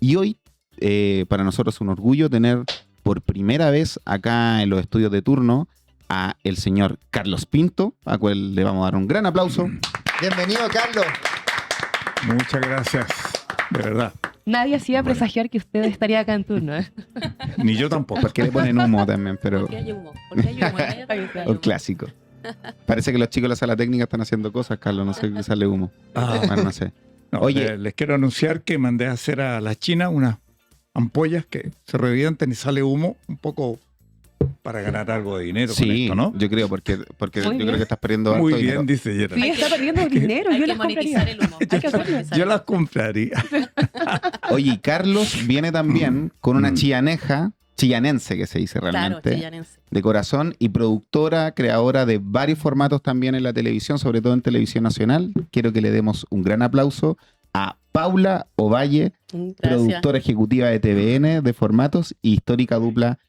Y hoy, para nosotros es un orgullo tener por primera vez acá en los estudios de turno a el señor Carlos Pinto, a cual le vamos a dar un gran aplauso. Bienvenido, Carlos. Muchas gracias, de verdad. Nadie hacía presagiar que usted estaría acá en turno, ¿eh? Ni yo tampoco. Porque le ponen humo también, pero Porque hay humo. Porque hay humo. Hay un humo. clásico. Parece que los chicos de la sala técnica están haciendo cosas, Carlos, no sé qué sale humo. Bueno, no sé. No, Oye. les quiero anunciar que mandé a hacer a la China unas ampollas que se revientan y sale humo un poco para ganar algo de dinero con Sí, esto, ¿no? yo creo, porque yo Muy bien. creo que estás perdiendo harto Muy dinero. bien, dice Gerard. Sí, está perdiendo dinero. Hay Yo que las monetizar compraría. el humo. Hay que monetizar Yo el las humo. compraría. Oye, y Carlos viene también con una chillanense que se dice Claro, realmente, chillanense. de corazón, y productora, creadora de varios formatos también en la televisión, sobre todo en televisión nacional. Quiero que le demos un gran aplauso a Paula Ovalle, Gracias. productora ejecutiva de TVN, de formatos, y histórica dupla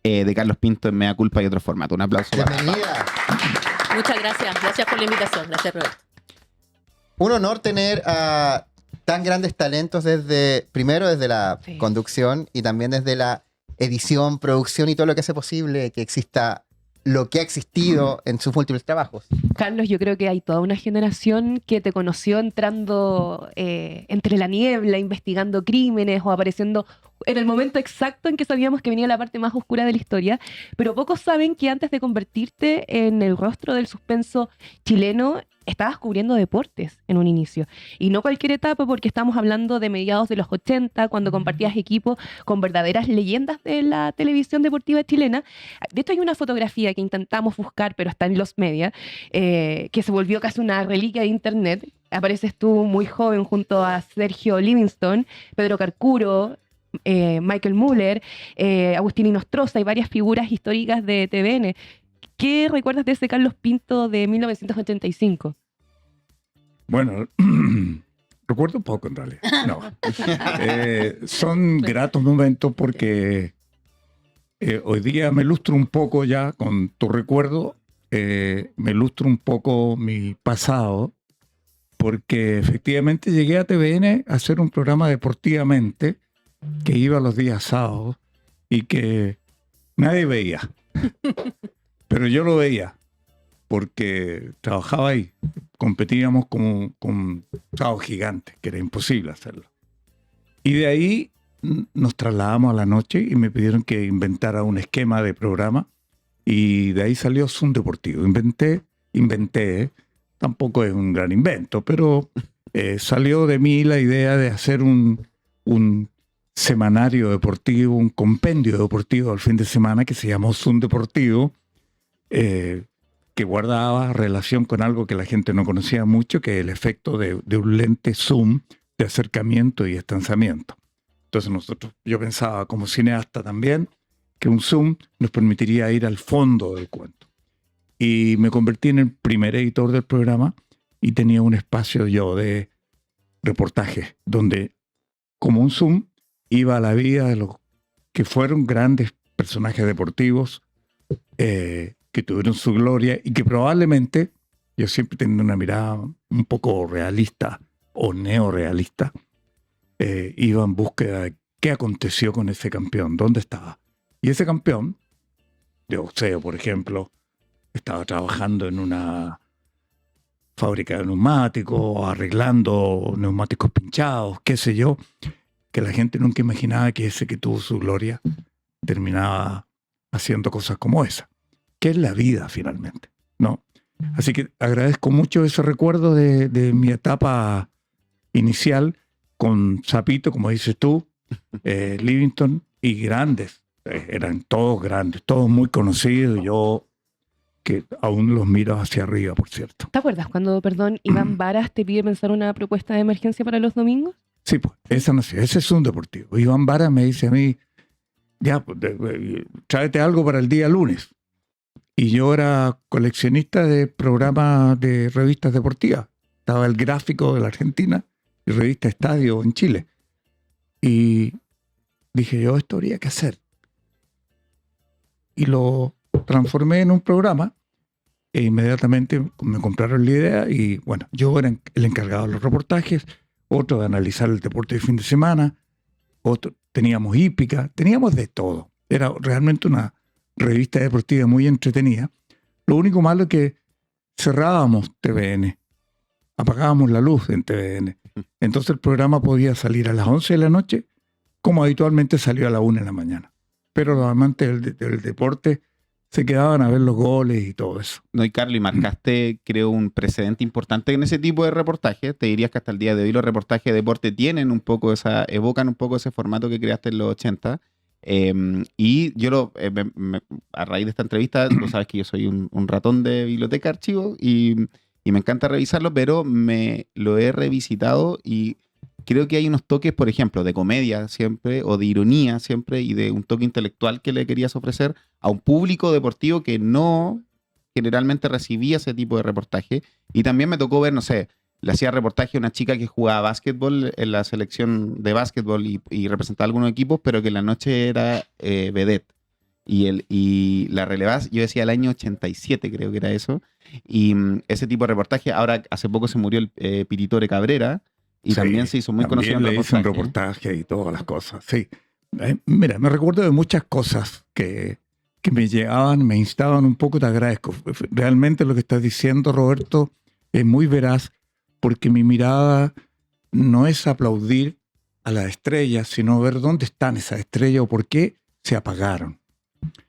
de Carlos Pinto en Mea Culpa y otros formatos. Un aplauso para Paula. Bienvenida. Muchas gracias. Gracias por la invitación. Gracias, Roberto. Un honor tener a tan grandes talentos primero desde la Sí. conducción y también desde la edición, producción y todo lo que hace posible que exista lo que ha existido en sus múltiples trabajos. Carlos, yo creo que hay toda una generación que te conoció entrando entre la niebla, investigando crímenes o apareciendo en el momento exacto en que sabíamos que venía la parte más oscura de la historia, pero pocos saben que antes de convertirte en el rostro del suspenso chileno, estabas cubriendo deportes en un inicio. Y no cualquier etapa, porque estamos hablando de mediados de los 80, cuando compartías equipo con verdaderas leyendas de la televisión deportiva chilena. De hecho, hay una fotografía que intentamos buscar, pero está en los media, que se volvió casi una reliquia de internet. Apareces tú muy joven junto a Sergio Livingstone, Pedro Carcuro, Michael Müller, Agustín Inostroza y varias figuras históricas de TVN. ¿Qué recuerdas de ese Carlos Pinto de 1985? Bueno, recuerdo un poco en realidad. No. Son gratos momentos porque hoy día me lustro un poco ya con tu recuerdo, me lustro un poco mi pasado, porque efectivamente llegué a TVN a hacer un programa deportivamente que iba los días sábados y que nadie veía. Pero yo lo veía porque trabajaba ahí. Competíamos con sábados gigantes, que era imposible hacerlo. Y de ahí nos trasladamos a la noche y me pidieron que inventara un esquema de programa y de ahí salió Zoom Deportivo. Inventé, tampoco es un gran invento, pero salió de mí la idea de hacer un semanario deportivo, un compendio deportivo al fin de semana que se llamó Zoom Deportivo, que guardaba relación con algo que la gente no conocía mucho, que es el efecto de un lente zoom de acercamiento y distanciamiento. Entonces yo pensaba como cineasta también que un zoom nos permitiría ir al fondo del cuento. Y me convertí en el primer editor del programa y tenía un espacio yo de reportaje donde, como un zoom, iba a la vida de los que fueron grandes personajes deportivos, que tuvieron su gloria y que probablemente, yo siempre teniendo una mirada un poco realista o neorealista, iba en búsqueda de qué aconteció con ese campeón, dónde estaba. Y ese campeón, de boxeo, por ejemplo, estaba trabajando en una fábrica de neumáticos, arreglando neumáticos pinchados, qué sé yo, que la gente nunca imaginaba que ese que tuvo su gloria terminaba haciendo cosas como esa, que es la vida finalmente, ¿no? Así que agradezco mucho ese recuerdo de mi etapa inicial con Zapito, como dices tú, Livingstone y grandes, eran todos grandes, todos muy conocidos, yo que aún los miro hacia arriba, por cierto. ¿Te acuerdas cuando, Iván Varas te pide pensar una propuesta de emergencia para los domingos? Sí, pues, esa no sé, ese es un deportivo. Iván Vara me dice a mí, ya, pues, tráete algo para el día lunes. Y yo era coleccionista de programas de revistas deportivas. Estaba el Gráfico de la Argentina y Revista Estadio en Chile. Y dije yo, esto habría que hacer. Y lo transformé en un programa e inmediatamente me compraron la idea y bueno, yo era el encargado de los reportajes, otro de analizar el deporte de fin de semana, teníamos hípica, teníamos de todo. Era realmente una revista deportiva muy entretenida. Lo único malo es que cerrábamos TVN, apagábamos la luz en TVN. Entonces el programa podía salir a las 11 de la noche, como habitualmente salió a la 1 de la mañana. Pero los amantes del deporte se quedaban a ver los goles y todo eso. No, y Carlos, y marcaste, creo, un precedente importante en ese tipo de reportajes. Te dirías que hasta el día de hoy los reportajes de deporte tienen un poco evocan un poco ese formato que creaste en los 80. Y yo a raíz de esta entrevista, tú sabes que yo soy un ratón de biblioteca archivo y me encanta revisarlo, pero me lo he revisitado y creo que hay unos toques, por ejemplo, de comedia siempre, o de ironía siempre, y de un toque intelectual que le querías ofrecer a un público deportivo que no generalmente recibía ese tipo de reportaje. Y también me tocó ver, no sé, le hacía reportaje a una chica que jugaba básquetbol en la selección de básquetbol y representaba algunos equipos, pero que en la noche era vedette. Y la relevás, yo decía el año 87, creo que era eso. Y ese tipo de reportaje, ahora hace poco se murió el Piritore Cabrera, y Sí, también se hizo muy conocido también en le hice un reportaje. reportaje y todas las cosas, sí. Mira, me recuerdo de muchas cosas que me llegaban, me instaban un poco, te agradezco. Realmente lo que estás diciendo, Roberto, es muy veraz, porque mi mirada no es aplaudir a las estrellas, sino ver dónde están esas estrellas o por qué se apagaron.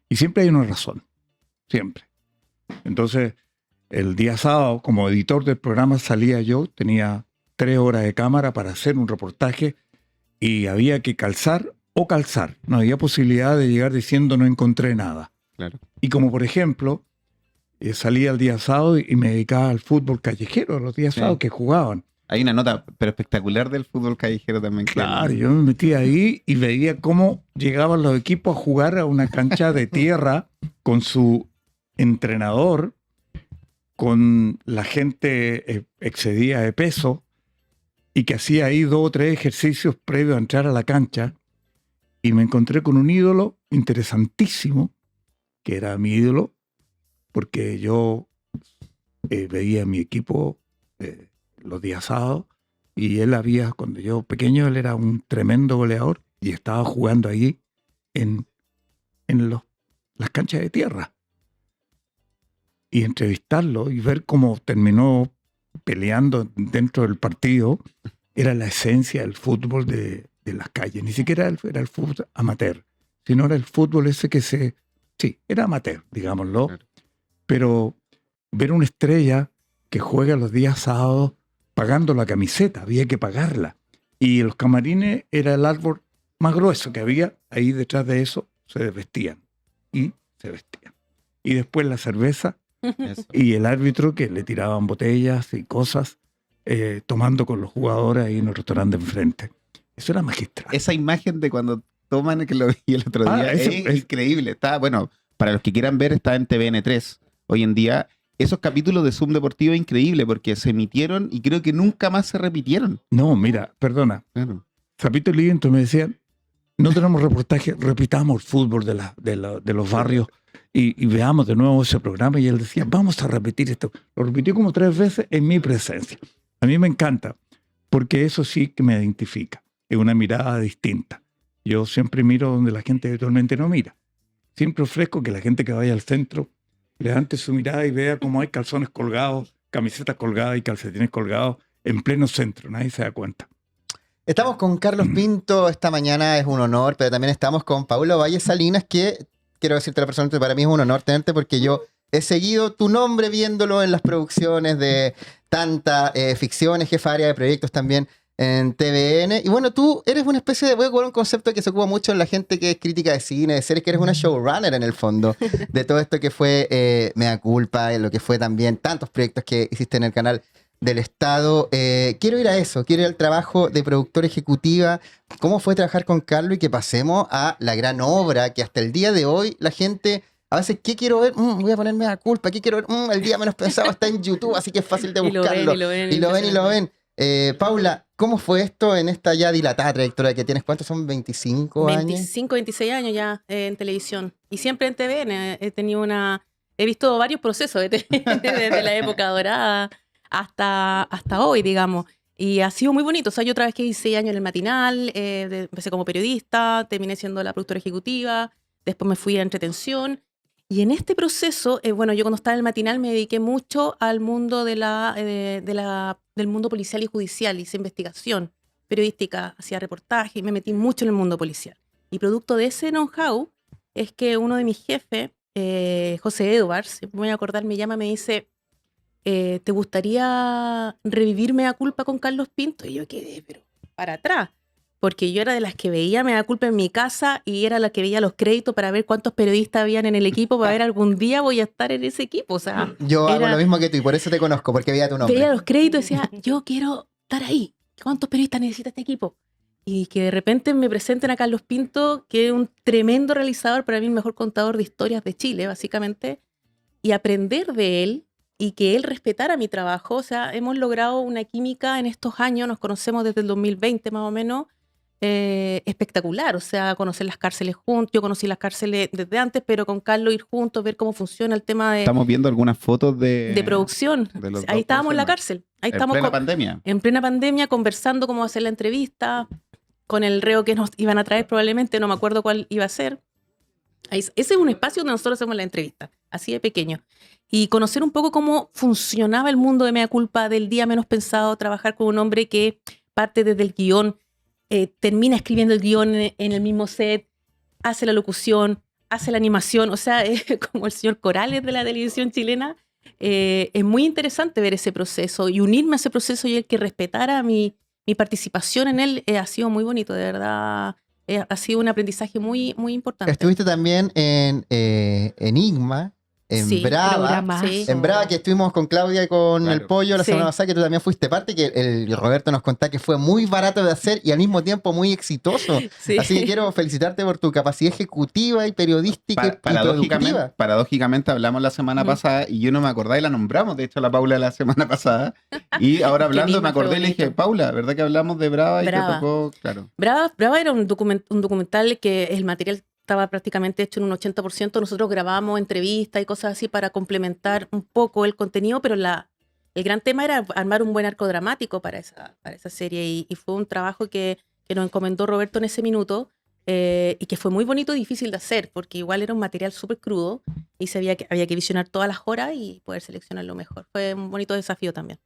Y siempre hay una razón, siempre. Entonces, el día sábado, como editor del programa, salía yo, tenía 3 horas de cámara para hacer un reportaje y había que calzar o calzar. No había posibilidad de llegar diciendo no encontré nada. Claro. Y como por ejemplo, salía el día sábado y me dedicaba al fútbol callejero, los días Sí. sábados que jugaban. Hay una nota, pero espectacular, del fútbol callejero también. Claro, yo me metía ahí y veía cómo llegaban los equipos a jugar a una cancha de tierra con su entrenador, con la gente excedida de peso, y que hacía ahí 2 o 3 ejercicios previos a entrar a la cancha, y me encontré con un ídolo interesantísimo, que era mi ídolo, porque yo veía a mi equipo los días sábados, y cuando yo pequeño, él era un tremendo goleador, y estaba jugando ahí en las canchas de tierra. Y entrevistarlo y ver cómo terminó peleando dentro del partido, era la esencia del fútbol de las calles. Ni siquiera era el fútbol amateur, sino era el fútbol ese sí, era amateur, digámoslo. Claro. Pero ver una estrella que juega los días sábados pagando la camiseta, había que pagarla. Y los camarines era el árbol más grueso que había, ahí detrás de eso se desvestían y se vestían. Y después la cerveza Eso. y el árbitro que le tiraban botellas y cosas, tomando con los jugadores ahí en el restaurante enfrente. Eso era magistral. Esa imagen de cuando toman, que lo vi el otro día, es increíble. Está, bueno, para los que quieran ver, está en TVN3 hoy en día. Esos capítulos de Zoom Deportivo es increíble porque se emitieron y creo que nunca más se repitieron. No, mira, perdona. Claro. Zapito y Livingston me decían, no tenemos reportaje, repitamos el fútbol de los barrios y veamos de nuevo ese programa. Y él decía, vamos a repetir esto. Lo repitió como 3 veces en mi presencia. A mí me encanta, porque eso sí que me identifica. Es una mirada distinta. Yo siempre miro donde la gente habitualmente no mira. Siempre ofrezco que la gente que vaya al centro levante su mirada y vea cómo hay calzones colgados, camisetas colgadas y calcetines colgados en pleno centro. Nadie se da cuenta. Estamos con Carlos Pinto esta mañana, es un honor, pero también estamos con Paulo Valle Salinas, que quiero decirte la persona que para mí es un honor tenerte porque yo he seguido tu nombre viéndolo en las producciones de tanta ficción, es jefa de área de proyectos también en TVN. Y bueno, tú eres una especie de, voy a ocupar un concepto que se ocupa mucho en la gente que es crítica de cine, de series, que eres una showrunner en el fondo, de todo esto que fue Mea Culpa, lo que fue también tantos proyectos que hiciste en el canal del Estado. Quiero ir a eso, quiero ir al trabajo de productora ejecutiva, cómo fue trabajar con Carlos y que pasemos a la gran obra que hasta el día de hoy la gente... A veces, ¿qué quiero ver? Voy a ponerme a culpa. ¿Qué quiero ver? El día menos pensado está en YouTube, así que es fácil de buscarlo. Y lo ven. Paula, ¿cómo fue esto en esta ya dilatada trayectoria que tienes? ¿Cuántos son? ¿25 años? 25, 26 años ya en televisión. Y siempre en TVN. He visto varios procesos de TVN, desde la época dorada hasta hoy, digamos. Y ha sido muy bonito. O sea, yo trabajé 16 años en el matinal, empecé como periodista, terminé siendo la productora ejecutiva, después me fui a entretención. Y en este proceso, bueno, yo cuando estaba en el matinal me dediqué mucho al mundo del mundo policial y judicial, hice investigación periodística, hacía reportaje y me metí mucho en el mundo policial. Y producto de ese know-how es que uno de mis jefes, José Edwards, siempre me voy a acordar, me llama y me dice, ¿te gustaría revivir Mea Culpa con Carlos Pinto? Y yo quedé, pero para atrás, porque yo era de las que veía Mea Culpa en mi casa y era la que veía los créditos para ver cuántos periodistas habían en el equipo, para ver algún día voy a estar en ese equipo. O sea, Yo hago lo mismo que tú y por eso te conozco, porque veía tu nombre. veía los créditos y decía, yo quiero estar ahí. ¿Cuántos periodistas necesita este equipo? Y que de repente me presenten a Carlos Pinto, que es un tremendo realizador, para mí el mejor contador de historias de Chile, básicamente, y aprender de él y que él respetara mi trabajo. O sea, hemos logrado una química en estos años, nos conocemos desde el 2020 más o menos, espectacular. O sea, conocer las cárceles juntos, yo conocí las cárceles desde antes, pero con Carlos ir juntos, ver cómo funciona el tema de Estamos viendo algunas fotos de producción. de los Ahí dos estábamos en la personas. cárcel. Ahí En estamos plena pandemia. en plena pandemia conversando cómo hacer la entrevista con el reo que nos iban a traer probablemente, no me acuerdo cuál iba a ser. Ese es un espacio donde nosotros hacemos la entrevista, así de pequeño. Y conocer un poco cómo funcionaba el mundo de Mea Culpa, del día menos pensado, trabajar con un hombre que parte desde el guión, termina escribiendo el guión en el mismo set, hace la locución, hace la animación, o sea, es como el señor Corales de la televisión chilena. Es muy interesante ver ese proceso y unirme a ese proceso y el que respetara mi participación en él ha sido muy bonito, de verdad. Ha sido un aprendizaje muy, muy importante. Estuviste también en Enigma, en Sí, Brava. programazo. Sí. En Brava, que estuvimos con Claudia y con Claro. el Pollo la Sí. semana pasada, que tú también fuiste parte, que el Roberto nos contaba que fue muy barato de hacer y al mismo tiempo muy exitoso. Sí. Así que quiero felicitarte por tu capacidad ejecutiva y periodística y productiva. Paradójicamente hablamos la semana Ujú. pasada y yo no me acordaba y la nombramos, de hecho, a la Paula la semana pasada. Y ahora hablando Enigma me acordé fue y le dije, bonito. Paula, ¿verdad que hablamos de Brava y Brava. te tocó? Claro. Brava era un documental que el material estaba prácticamente hecho en un 80%. Nosotros grabábamos entrevistas y cosas así para complementar un poco el contenido, pero el gran tema era armar un buen arco dramático para esa serie y fue un trabajo que nos encomendó Roberto en ese minuto y que fue muy bonito y difícil de hacer porque igual era un material súper crudo y había que visionar todas las horas y poder seleccionar lo mejor. Fue un bonito desafío también.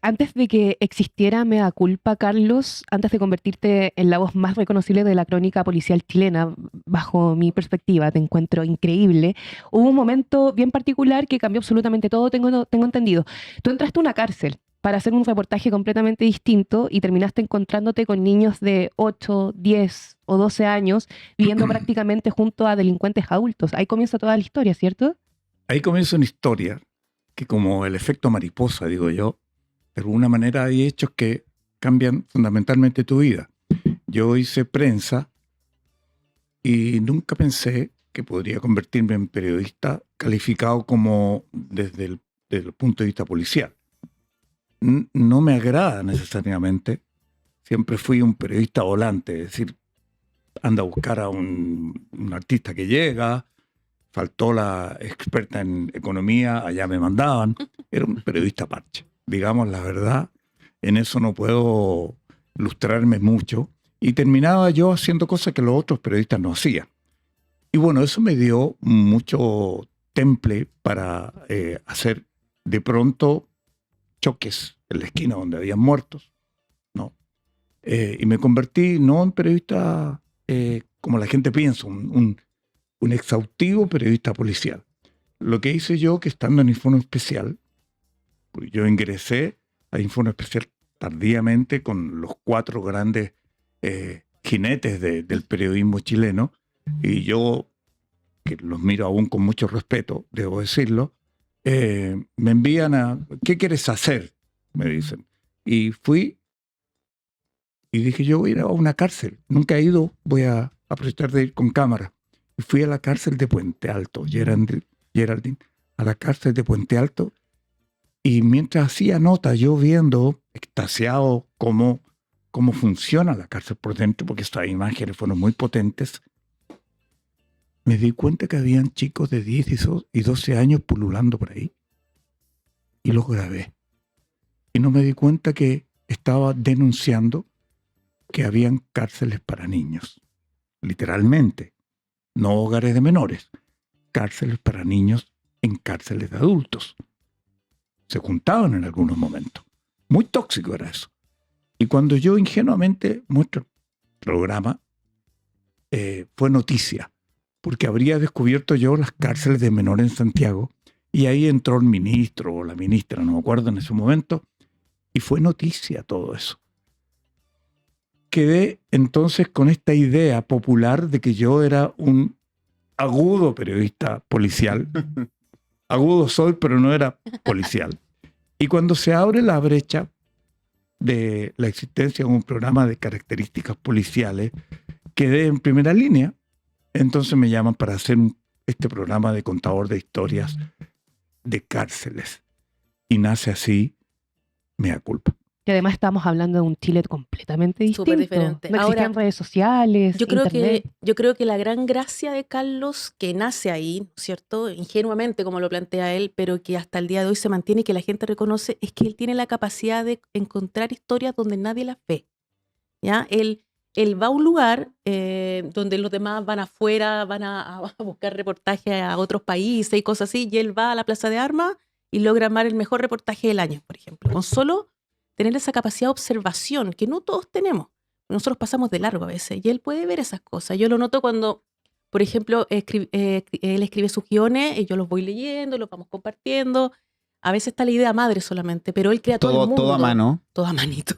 Antes de que existiera Mea Culpa, Carlos, antes de convertirte en la voz más reconocible de la crónica policial chilena, bajo mi perspectiva, te encuentro increíble, hubo un momento bien particular que cambió absolutamente todo, tengo entendido. Tú entraste a una cárcel para hacer un reportaje completamente distinto y terminaste encontrándote con niños de 8, 10 o 12 años viviendo prácticamente junto a delincuentes adultos. Ahí comienza toda la historia, ¿cierto? Ahí comienza una historia que, como el efecto mariposa, digo yo, de alguna manera hay hechos que cambian fundamentalmente tu vida. Yo hice prensa y nunca pensé que podría convertirme en periodista calificado como desde el punto de vista policial. No me agrada necesariamente. Siempre fui un periodista volante, es decir, anda a buscar a un artista que llega, faltó la experta en economía, allá me mandaban. Era un periodista parche. Digamos la verdad, en eso no puedo lustrarme mucho. Y terminaba yo haciendo cosas que los otros periodistas no hacían. Y bueno, eso me dio mucho temple para hacer de pronto choques en la esquina donde habían muertos, ¿no? Y me convertí no en periodista como la gente piensa, un exhaustivo periodista policial. Lo que hice yo, que estando en Informe Especial, porque yo ingresé a Informe Especial tardíamente con los 4 grandes jinetes del periodismo chileno, y yo, que los miro aún con mucho respeto, debo decirlo, me envían a, ¿qué quieres hacer? Me dicen. Y fui y dije, yo voy a ir a una cárcel. Nunca he ido, voy a aprovechar de ir con cámara. Y fui a la cárcel de Puente Alto, Geraldine, a la cárcel de Puente Alto. Y mientras hacía nota, yo viendo, extasiado, cómo funciona la cárcel por dentro, porque estas imágenes fueron muy potentes, me di cuenta que habían chicos de 10 y 12 años pululando por ahí. Y los grabé. Y no me di cuenta que estaba denunciando que habían cárceles para niños, literalmente, no hogares de menores, cárceles para niños en cárceles de adultos. Se juntaban en algunos momentos. Muy tóxico era eso. Y cuando yo ingenuamente muestro el programa, fue noticia, porque habría descubierto yo las cárceles de menores en Santiago, y ahí entró el ministro o la ministra, no me acuerdo en ese momento, y fue noticia todo eso. Quedé entonces con esta idea popular de que yo era un agudo periodista policial. Agudo soy, pero no era policial. Y cuando se abre la brecha de la existencia de un programa de características policiales, quedé en primera línea. Entonces me llaman para hacer este programa de contador de historias de cárceles. Y nace así Mea Culpa. Que además estamos hablando de un Chile completamente distinto. Súper diferente. No existían Ahora, redes sociales, Yo creo internet. que la gran gracia de Carlos, que nace ahí, ¿cierto? Ingenuamente, como lo plantea él, pero que hasta el día de hoy se mantiene y que la gente reconoce, es que él tiene la capacidad de encontrar historias donde nadie las ve. ¿Ya? Él va a un lugar donde los demás van afuera, van a buscar reportajes a otros países y cosas así, y él va a la Plaza de Armas y logra armar el mejor reportaje del año, por ejemplo, con solo tener esa capacidad de observación que no todos tenemos. Nosotros pasamos de largo a veces y él puede ver esas cosas. Yo lo noto cuando, por ejemplo, él escribe sus guiones y yo los voy leyendo, los vamos compartiendo. A veces está la idea madre solamente, pero él crea todo el mundo. Todo a mano. Todo a manito.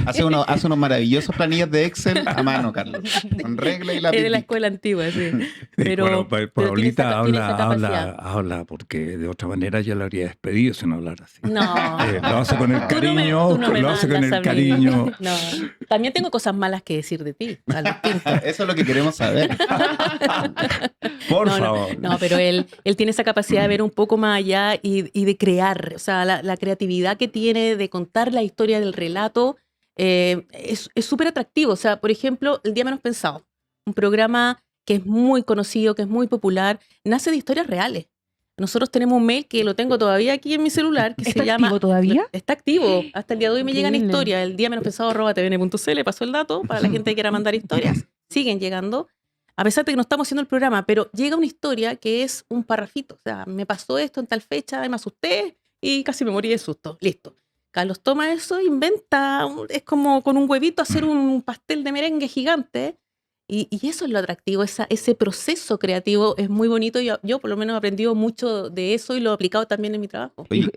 Hace unos maravillosos planillas de Excel a mano, Carlos. Con regla y lápiz. Es de la escuela antigua, sí. Bueno, pero Paulita tiene esa capacidad. habla, porque de otra manera yo la habría despedido si no hablara así. No. Lo hace con el Tú no me- cariño, tú no me lo hace con mandas el a mí. cariño. No. También tengo cosas malas que decir de ti, Carlos Pinto. Eso es lo que queremos saber. Por No, favor. No, pero él tiene esa capacidad de ver un poco más allá y de crear. O sea, la creatividad que tiene de contar la historia del relato es súper atractivo. O sea, por ejemplo, El Día Menos Pensado, un programa que es muy conocido, que es muy popular, nace de historias reales. Nosotros tenemos un mail que lo tengo todavía aquí en mi celular, que ¿Está se llama... activo todavía? Está activo. Hasta el día de hoy me llegan Increíble. historias. El día menos pensado @tvn.cl, pasó el dato para la gente que quiera mandar historias. Siguen llegando, a pesar de que no estamos haciendo el programa, pero llega una historia que es un parrafito. O sea, me pasó esto en tal fecha, me asusté y casi me morí de susto. Listo. Carlos toma eso, inventa, es como con un huevito hacer un pastel de merengue gigante. Y eso es lo atractivo, ese proceso creativo es muy bonito. Yo por lo menos he aprendido mucho de eso y lo he aplicado también en mi trabajo. Oye,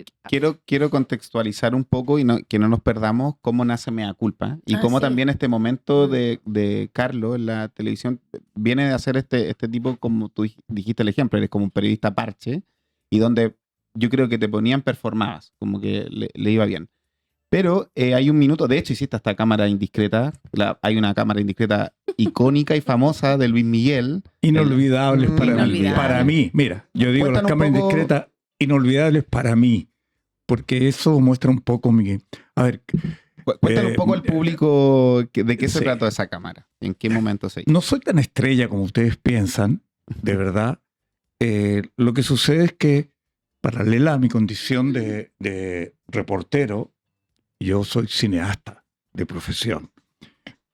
quiero contextualizar un poco y que no nos perdamos cómo nace Mea Culpa y cómo Sí. también este momento de Carlos en la televisión viene de hacer este tipo, como tú dijiste el ejemplo, eres como un periodista parche y donde yo creo que te ponían performabas, como que le iba bien. Pero hay un minuto, de hecho hiciste esta cámara indiscreta, hay una cámara indiscreta icónica y famosa de Luis Miguel. Inolvidables para mí. Inolvidable. Para mí, mira, yo digo las Cuéntanos un cámaras poco- indiscretas, inolvidables para mí, porque eso muestra un poco mi... A ver, Cuéntale un poco al público de qué se sí. trató esa cámara, en qué momento se hizo. no soy tan estrella como ustedes piensan, de verdad. Lo que sucede es que, paralela a mi condición de reportero, yo soy cineasta de profesión.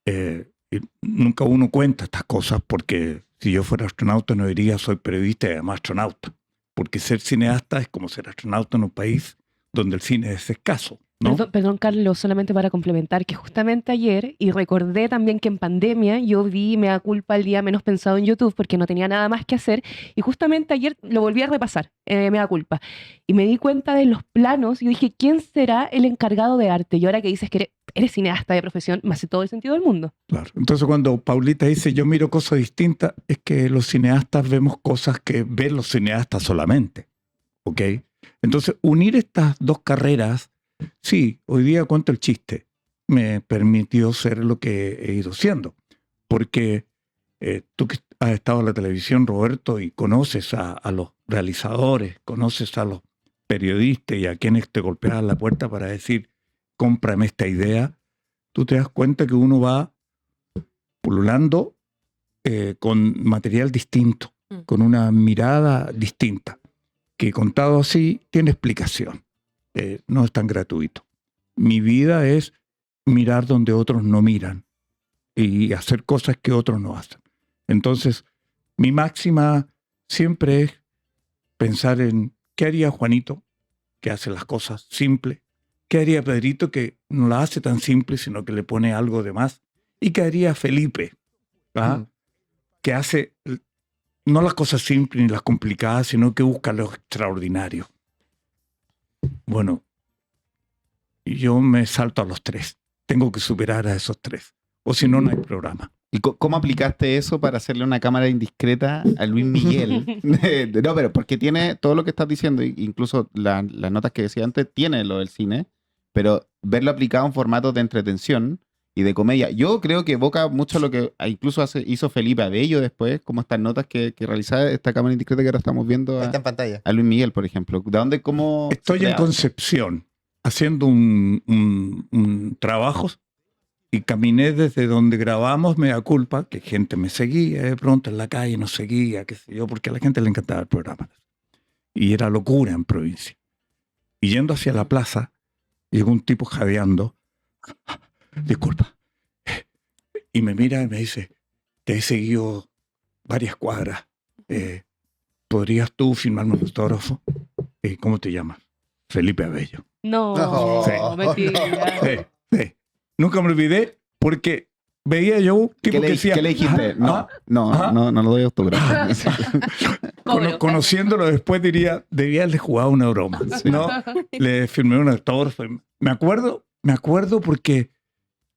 Y nunca uno cuenta estas cosas porque si yo fuera astronauta no diría soy periodista y además astronauta. Porque ser cineasta es como ser astronauta en un país donde el cine es escaso, ¿no? Perdón, Carlos, solamente para complementar que justamente ayer, y recordé también que en pandemia yo vi Mea Culpa el día menos pensado en YouTube porque no tenía nada más que hacer, y justamente ayer lo volví a repasar, Mea Culpa, y me di cuenta de los planos y dije, ¿quién será el encargado de arte? Y ahora que dices que eres cineasta de profesión, me hace todo el sentido del mundo. Claro. Entonces cuando Paulita dice yo miro cosas distintas, es que los cineastas vemos cosas que ven los cineastas solamente. ¿Ok? Entonces unir estas dos carreras, sí, hoy día cuento el chiste, me permitió ser lo que he ido siendo. Porque tú que has estado en la televisión, Roberto, y conoces a los realizadores, conoces a los periodistas y a quienes te golpeaban la puerta para decir cómprame esta idea, tú te das cuenta que uno va pululando con material distinto, con una mirada distinta, que contado así tiene explicación, no es tan gratuito. mi vida es mirar donde otros no miran y hacer cosas que otros no hacen. Entonces, mi máxima siempre es pensar en qué haría Juanito, que hace las cosas simples, qué haría Pedrito, que no las hace tan simple, sino que le pone algo de más, y qué haría Felipe, ¿ah? Que hace no las cosas simples ni las complicadas, sino que busca lo extraordinario. Bueno, yo me salto a los 3. Tengo que superar a esos 3. O si no, no hay programa. ¿Y cómo aplicaste eso para hacerle una cámara indiscreta a Luis Miguel? No, pero porque tiene todo lo que estás diciendo, incluso las notas que decía antes, tiene lo del cine, pero verlo aplicado en formatos de entretención y de comedia. Yo creo que evoca mucho lo que incluso hizo Felipe Abello después, como estas notas que realizaba esta cámara indiscreta que ahora estamos viendo Está en pantalla. a Luis Miguel, por ejemplo. ¿De dónde, cómo? Estoy en Concepción haciendo un trabajo y caminé desde donde grabamos, me da culpa, que gente me seguía de pronto en la calle, nos seguía, qué sé yo, porque a la gente le encantaba el programa. Y era locura en provincia. Y yendo hacia la plaza, llegó un tipo jadeando. Disculpa. Y me mira y me dice, te he seguido varias cuadras. ¿Podrías tú firmarme un autógrafo? ¿Cómo te llamas? Felipe Abello. No, Sí. mentira. Sí. Nunca me olvidé porque veía yo un tipo que decía... ¿Qué le dijiste? No lo doy autógrafo. Conociéndolo después diría, debía haberle jugado una broma. ¿No? Le firmé un autógrafo. Me acuerdo porque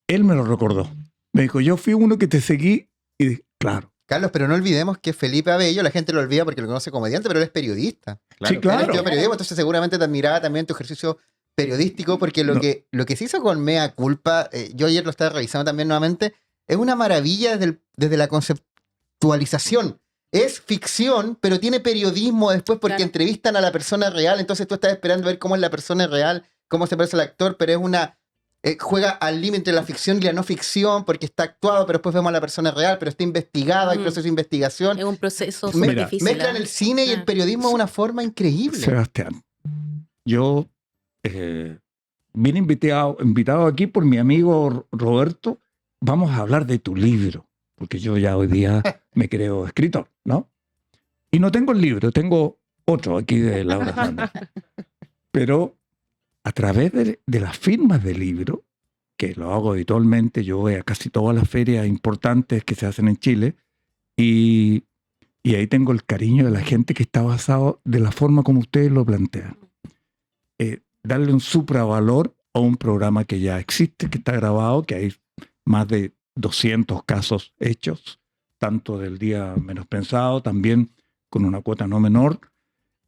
él me lo recordó. Me dijo, yo fui uno que te seguí y claro. Carlos, pero no olvidemos que Felipe Abello, la gente lo olvida porque lo conoce como comediante, pero él es periodista. Sí, claro. Él estudió periodismo, entonces seguramente te admiraba también tu ejercicio periodístico, porque lo que se hizo con Mea Culpa, yo ayer lo estaba revisando también nuevamente, es una maravilla desde la conceptualización. Es ficción, pero tiene periodismo después porque entrevistan a la persona real, entonces tú estás esperando ver cómo es la persona real, cómo se parece el actor, pero es una... juega al límite entre la ficción y la no ficción porque está actuado, pero después vemos a la persona real, pero está investigada, hay proceso de investigación. Es un proceso súper difícil. Mezclan el cine y el periodismo de una forma increíble. Sebastián, yo vine invitado aquí por mi amigo Roberto. Vamos a hablar de tu libro, porque yo ya hoy día me creo escritor, ¿no? Y no tengo el libro, tengo otro aquí de Laura Sanders. Pero a través de las firmas del libro, que lo hago habitualmente, yo voy a casi todas las ferias importantes que se hacen en Chile, y ahí tengo el cariño de la gente que está basado de la forma como ustedes lo plantean. Darle un supravalor a un programa que ya existe, que está grabado, que hay más de 200 casos hechos, tanto del día menos pensado, también con una cuota no menor.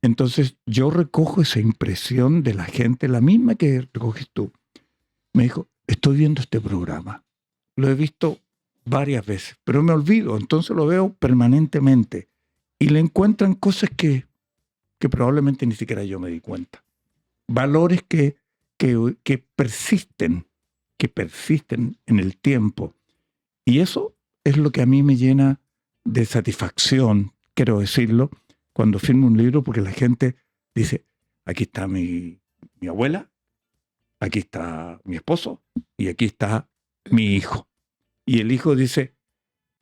Entonces yo recojo esa impresión de la gente, la misma que recoges tú. Me dijo, estoy viendo este programa, lo he visto varias veces, pero me olvido, entonces lo veo permanentemente y le encuentran cosas que probablemente ni siquiera yo me di cuenta. Valores que persisten en el tiempo. Y eso es lo que a mí me llena de satisfacción, quiero decirlo, cuando firmo un libro, porque la gente dice, aquí está mi abuela, aquí está mi esposo y aquí está mi hijo. Y el hijo dice,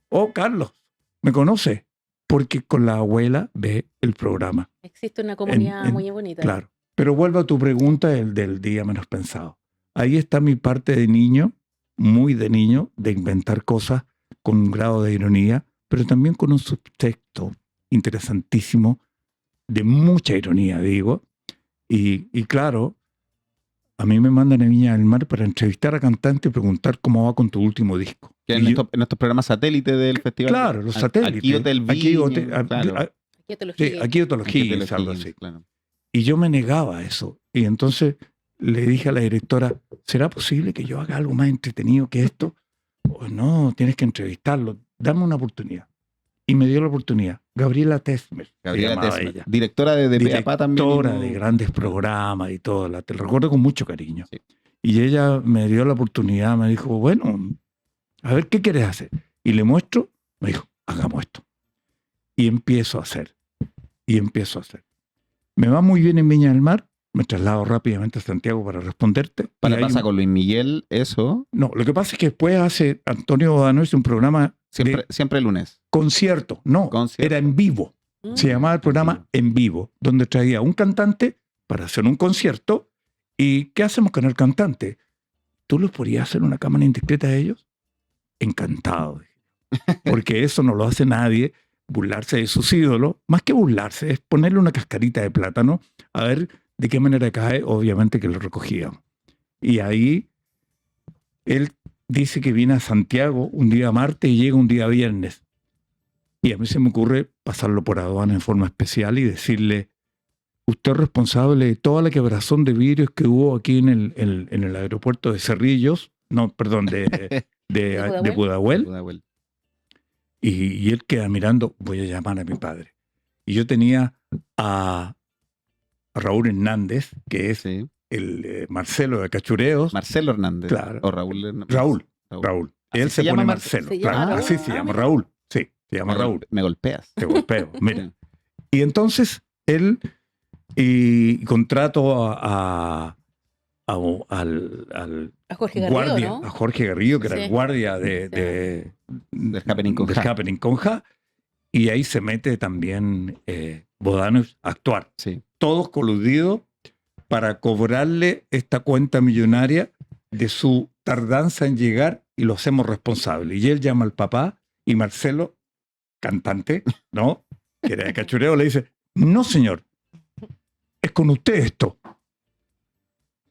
oh, Carlos, ¿me conoce? Porque con la abuela ve el programa. Existe una comunidad muy bonita. Claro. Pero vuelvo a tu pregunta, el del día menos pensado. Ahí está mi parte de niño, muy de niño, de inventar cosas con un grado de ironía, pero también con un subtexto interesantísimo, de mucha ironía, digo. Y claro, a mí me mandan a Viña del Mar para entrevistar a cantantes y preguntar cómo va con tu último disco. Que en estos programas satélites del festival. Claro, los satélites. Aquí Hotel Viña, Aquí Hotel O'Higgins, algo así. Claro. Y yo me negaba a eso. Y entonces le dije a la directora, ¿será posible que yo haga algo más entretenido que esto? Pues no, tienes que entrevistarlo. Dame una oportunidad. Y me dio la oportunidad. Gabriela Tesmer. Ella. Directora de DPAPA también. Directora de grandes programas y todo. Te recuerdo con mucho cariño. Sí. Y ella me dio la oportunidad, me dijo, bueno, a ver, ¿qué quieres hacer? Y le muestro, me dijo, hagamos esto. Y empiezo a hacer. Me va muy bien en Viña del Mar, me traslado rápidamente a Santiago para responderte. Para Y hay pasa un- con Luis Miguel, eso, No, lo que pasa es que después hace Antonio Bodanovich un programa siempre, de siempre el lunes. concierto. No, Concierto. era en vivo. Mm. Se llamaba el programa En Vivo, donde traía un cantante para hacer un concierto. ¿Y qué hacemos con el cantante? ¿Tú los podrías hacer una cámara indiscreta de ellos? Encantado. Porque eso no lo hace nadie, burlarse de sus ídolos. Más que burlarse, es ponerle una cascarita de plátano a ver de qué manera cae, obviamente que lo recogíamos. Y ahí él dice que viene a Santiago un día martes y llega un día viernes. Y a mí se me ocurre pasarlo por aduana en forma especial y decirle, usted es responsable de toda la quebrazón de vidrios que hubo aquí en el aeropuerto de Cerrillos, no, perdón, de Pudahuel? Pudahuel. Y él queda mirando, voy a llamar a mi padre. Y yo tenía a Raúl Hernández, que es Sí. el Marcelo de Cachureos. Marcelo Hernández. Claro. O Raúl Hernández. Raúl. Así Él se se llama pone Marcelo. Marcelo. Se Claro, llama Raúl. así se Ah, llama mira. Raúl. Sí, se llama Raúl. Me golpeas. Te golpeo. Mira. Y entonces él contrato al A Jorge Garrido, guardia, ¿no? a Jorge Garrido, que era Sí. el guardia Sí. Del Happening con del Ja. Happening con Ja, y ahí se mete también Bodanovich a actuar. Sí. Todos coludidos para cobrarle esta cuenta millonaria de su tardanza en llegar y lo hacemos responsable. Y él llama al papá y Marcelo, cantante, ¿no? Que era de Cachureo, le dice, no señor, es con usted esto.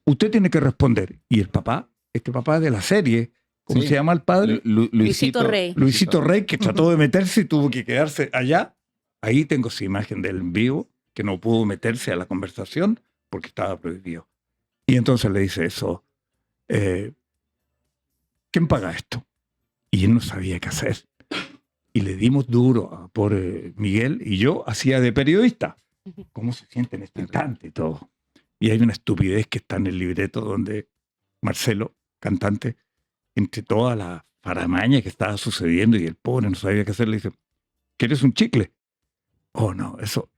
Usted tiene que responder. Y el papá, este papá de la serie, ¿cómo Sí. se llama el padre? Luisito Rey. Luisito Rey, que trató de meterse y tuvo que quedarse allá. Ahí tengo su imagen de él en vivo, que no pudo meterse a la conversación porque estaba prohibido. Y entonces le dice eso, ¿quién paga esto? Y él no sabía qué hacer. Y le dimos duro a por Miguel, y yo hacía de periodista. ¿Cómo se siente en este instante y todo? Y hay una estupidez que está en el libreto donde Marcelo, cantante, entre toda la faramaña que estaba sucediendo y el pobre no sabía qué hacer, le dice, ¿quieres un chicle? Oh, no, eso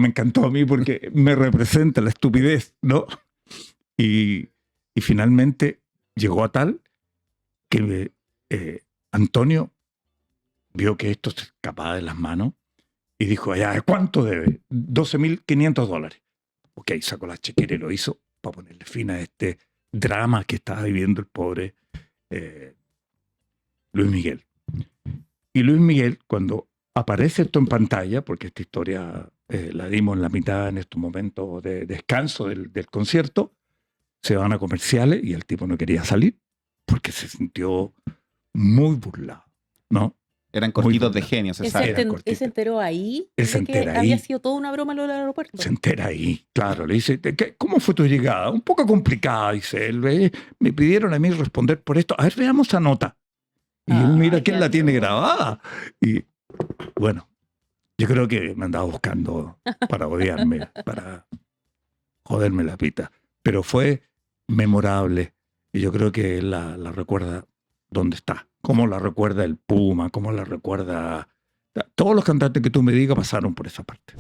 me encantó a mí porque me representa la estupidez, ¿no? Y finalmente llegó a tal que Antonio vio que esto se escapaba de las manos y dijo, allá, ¿cuánto debe? $12.500. Ok, sacó la chequera y lo hizo para ponerle fin a este drama que estaba viviendo el pobre Luis Miguel. Y Luis Miguel, cuando aparece esto en pantalla, porque esta historia la dimos en la mitad en estos momentos de descanso del concierto, se van a comerciales y el tipo no quería salir porque se sintió muy burlado, ¿no? Eran cortitos de buena. genio, se Él sabe. Era él cortito. se enteró ahí Él se de que entera había ahí. sido toda una broma lo del aeropuerto. Se entera ahí, claro. Le dice, ¿cómo fue tu llegada? Un poco complicada, dice él. Me pidieron a mí responder por esto. A ver, veamos esa nota. Y él mira quién qué la tiene atroz. grabada. Y bueno, yo creo que me andaba buscando para odiarme, para joderme la pita. Pero fue memorable. Y yo creo que él la recuerda dónde está. Cómo la recuerda el Puma, cómo la recuerda... Todos los cantantes que tú me digas pasaron por esa parte.